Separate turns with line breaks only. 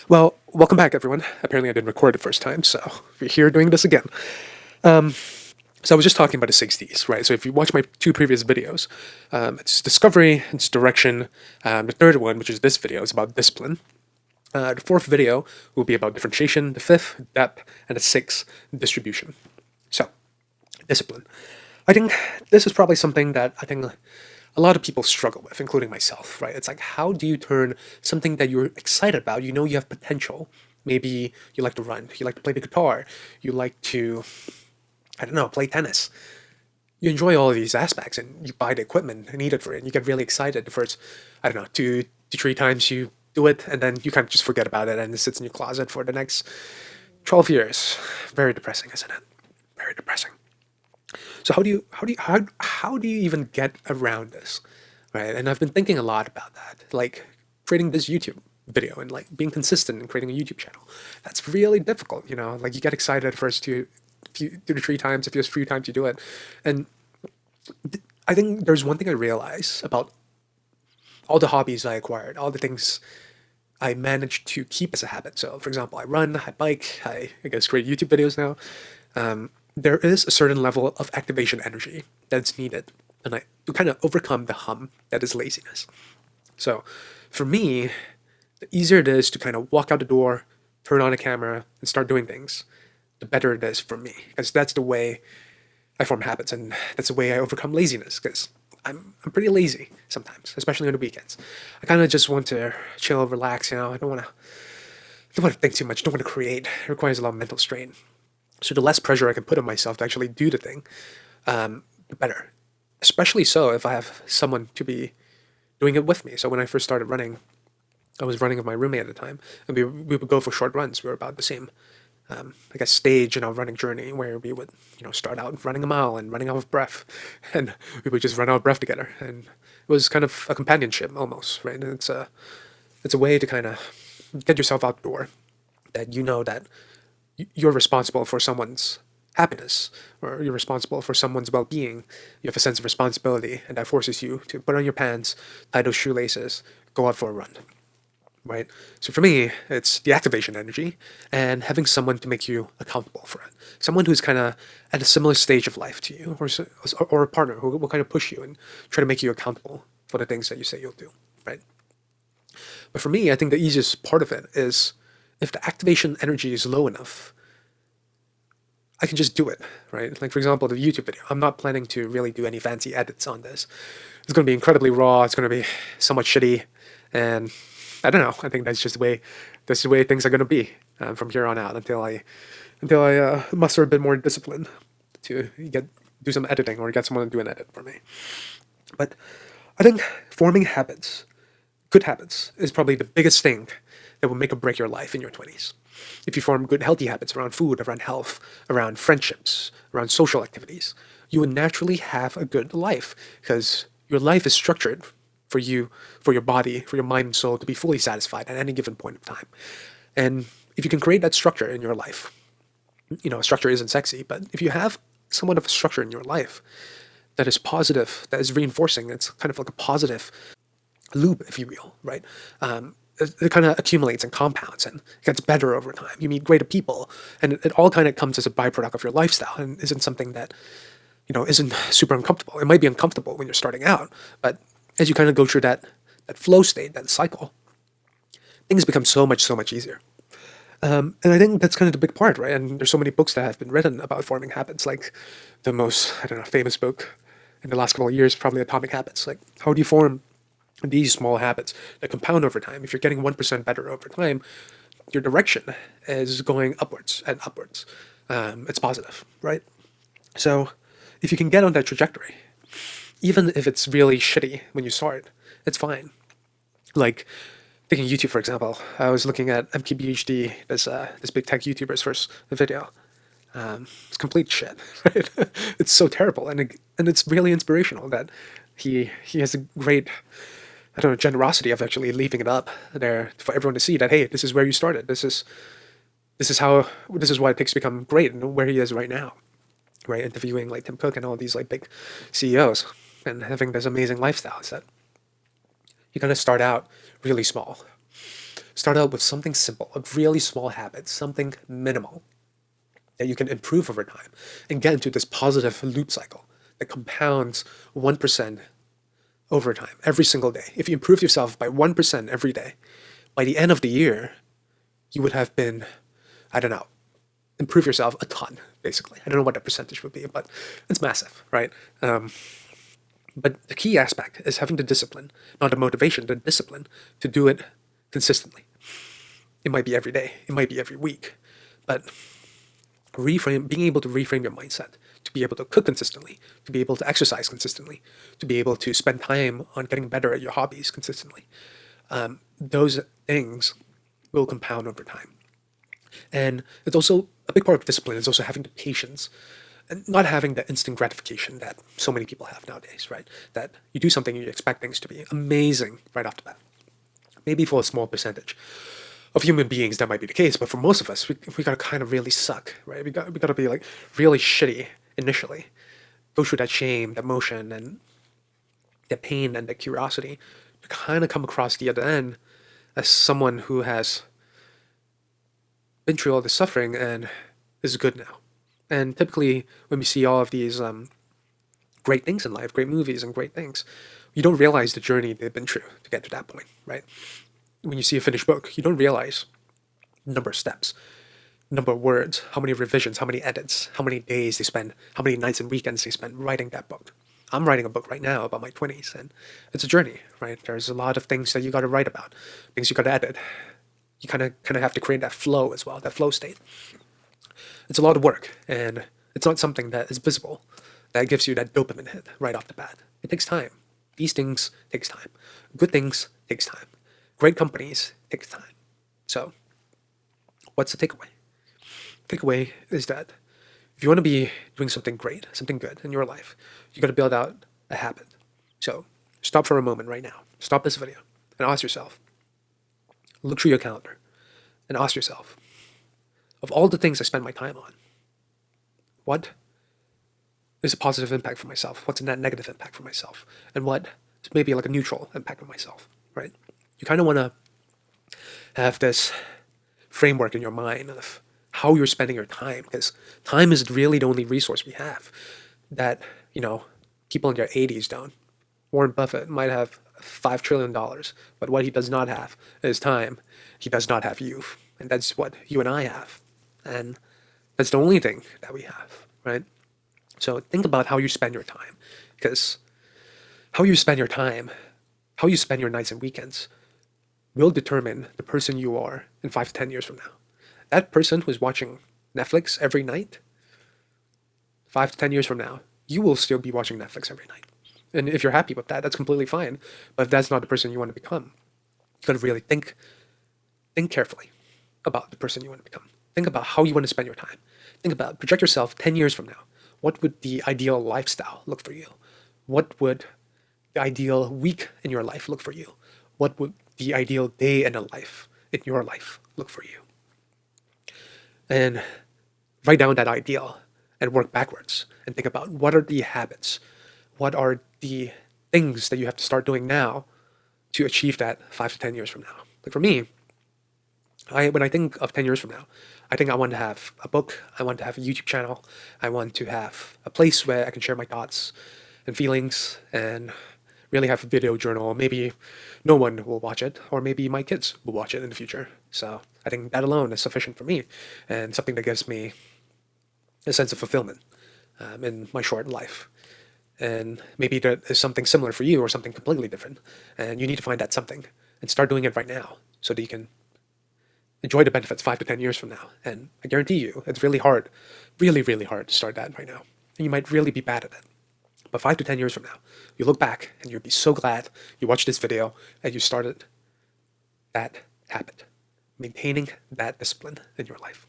Well, welcome back, everyone. Apparently, I didn't record the first time, so we're here doing this again. Um, so I was just talking about the 60s, right? So if you watch my two previous videos, it's discovery, it's direction. The third one, which is this video, is about discipline. The fourth video will be about differentiation. The fifth, depth, and the sixth, distribution. So, discipline. I think this is probably something that I think a lot of people struggle with, including myself, right? It's like, how do you turn something that you're excited about, you know you have potential? Maybe you like to run, you like to play the guitar, you like to, I don't know, play tennis. You enjoy all of these aspects and you buy the equipment needed for it. And you get really excited the first, I don't know, 2 to 3 times you do it, and then you kind of just forget about it and it sits in your closet for the next 12 years. Very depressing, isn't it? Very depressing. So how do you even get around this, right? And I've been thinking a lot about that, like creating this YouTube video and like being consistent in creating a YouTube channel. That's really difficult, you know. Like you get excited first two to three times, if there's a few times you do it, and I think there's one thing I realize about all the hobbies I acquired, all the things I managed to keep as a habit. So, for example, I run, I bike, I guess create YouTube videos now. There is a certain level of activation energy that's needed, and to kind of overcome the hum that is laziness. So, for me, the easier it is to kind of walk out the door, turn on a camera, and start doing things, the better it is for me, because that's the way I form habits, and that's the way I overcome laziness. Because I'm pretty lazy sometimes, especially on the weekends. I kind of just want to chill, relax. You know, I don't want to think too much. Don't want to create. It requires a lot of mental strain. So the less pressure I can put on myself to actually do the thing, the better. Especially so if I have someone to be doing it with me. So when I first started running, I was running with my roommate at the time, and we would go for short runs. We were about the same, I guess, stage in our running journey where we would, start out running a mile and running out of breath, and we would just run out of breath together. And it was kind of a companionship almost, right? And it's a way to kind of get yourself outdoor, that you know that you're responsible for someone's happiness, or you're responsible for someone's well-being. You have a sense of responsibility, and that forces you to put on your pants, tie those shoelaces, go out for a run, right? So for me, it's the activation energy and having someone to make you accountable for it. Someone who's kind of at a similar stage of life to you, or a partner who will kind of push you and try to make you accountable for the things that you say you'll do, right? But for me, I think the easiest part of it is if the activation energy is low enough, I can just do it, right? Like, for example, the YouTube video. I'm not planning to really do any fancy edits on this. It's going to be incredibly raw. It's going to be somewhat shitty. And I don't know. I think that's the way things are going to be from here on out until I muster a bit more discipline to do some editing or get someone to do an edit for me. But I think forming habits, good habits, is probably the biggest thing that will make or break your life in your 20s. If you form good, healthy habits around food, around health, around friendships, around social activities, you will naturally have a good life, because your life is structured for you, for your body, for your mind and soul to be fully satisfied at any given point of time. And if you can create that structure in your life, structure isn't sexy, but if you have somewhat of a structure in your life that is positive, that is reinforcing, it's kind of like a positive loop, if you will, right? It kind of accumulates and compounds and gets better over time. You meet greater people, and it all kind of comes as a byproduct of your lifestyle, and isn't something that, isn't super uncomfortable. It might be uncomfortable when you're starting out, but as you kind of go through that flow state, that cycle, things become so much easier. And I think that's kind of the big part, right? And there's so many books that have been written about forming habits, like the most, I don't know, famous book in the last couple of years, probably Atomic Habits. Like, how do you form these small habits that compound over time? If you're getting 1% better over time, your direction is going upwards and upwards. It's positive, right? So if you can get on that trajectory, even if it's really shitty when you start, it's fine. Like, taking YouTube, for example, I was looking at MKBHD, this big tech YouTuber's first video. It's complete shit, right? It's so terrible, and it's really inspirational that he has a great, I don't know, generosity of actually leaving it up there for everyone to see that, hey, this is where you started. This is why Pix become great and where he is right now, right? Interviewing like Tim Cook and all these like big CEOs and having this amazing lifestyle. Is that you gotta start out really small. Start out with something simple, a really small habit, something minimal that you can improve over time and get into this positive loop cycle that compounds 1% over time, every single day. If you improve yourself by 1% every day, by the end of the year, you would have been, I don't know, improve yourself a ton, basically. I don't know what the percentage would be, but it's massive, right? But the key aspect is having the discipline, not the motivation, the discipline to do it consistently. It might be every day, it might be every week, but being able to reframe your mindset, to be able to cook consistently, to be able to exercise consistently, to be able to spend time on getting better at your hobbies consistently. Those things will compound over time. And it's also a big part of discipline is also having the patience and not having the instant gratification that so many people have nowadays, right? That you do something and you expect things to be amazing right off the bat. Maybe for a small percentage of human beings that might be the case, but for most of us, we gotta kind of really suck, right? We gotta be like really shitty initially, go through that shame, that emotion, and that pain and that curiosity to kind of come across the other end as someone who has been through all the suffering and is good now. And typically, when we see all of these great things in life, great movies and great things, you don't realize the journey they've been through to get to that point, right? When you see a finished book, you don't realize the number of steps, number of words, how many revisions, how many edits, how many days they spend, how many nights and weekends they spend writing that book. I'm writing a book right now about my 20s, and it's a journey, right? There's a lot of things that you got to write about, things you got to edit. You kind of have to create that flow as well, that flow state. It's a lot of work, and it's not something that is visible, that gives you that dopamine hit right off the bat. It takes time. These things takes time. Good things takes time. Great companies takes time. So, what's the takeaway? Takeaway is that if you want to be doing something great, something good in your life, you got to build out a habit. So, stop for a moment right now. Stop this video and ask yourself. Look through your calendar and ask yourself, of all the things I spend my time on, what is a positive impact for myself? What's a net negative impact for myself? And what is maybe like a neutral impact on myself, right? You kind of want to have this framework in your mind of how you're spending your time, because time is really the only resource we have that, people in their 80s don't. Warren Buffett might have $5 trillion, but what he does not have is time. He does not have youth. And that's what you and I have. And that's the only thing that we have, right? So think about how you spend your time, because how you spend your time, how you spend your nights and weekends will determine the person you are in 5 to 10 years from now. That person who's watching Netflix every night, 5 to 10 years from now, you will still be watching Netflix every night. And if you're happy with that, that's completely fine. But if that's not the person you want to become, you got to really think carefully about the person you want to become. Think about how you want to spend your time. Project yourself 10 years from now. What would the ideal lifestyle look for you? What would the ideal week in your life look for you? What would the ideal day in your life look for you? And write down that ideal and work backwards and think about what are the habits, what are the things that you have to start doing now to achieve that 5 to 10 years from now. Like for me, when I think of 10 years from now, I think I want to have a book, I want to have a YouTube channel, I want to have a place where I can share my thoughts and feelings and really have a video journal. Maybe no one will watch it, or maybe my kids will watch it in the future. So I think that alone is sufficient for me and something that gives me a sense of fulfillment in my short life. And maybe there is something similar for you or something completely different. And you need to find that something and start doing it right now so that you can enjoy the benefits 5 to 10 years from now. And I guarantee you, it's really hard, really, really hard to start that right now. And you might really be bad at it. But 5 to 10 years from now, you look back and you'll be so glad you watched this video and you started that habit, maintaining that discipline in your life.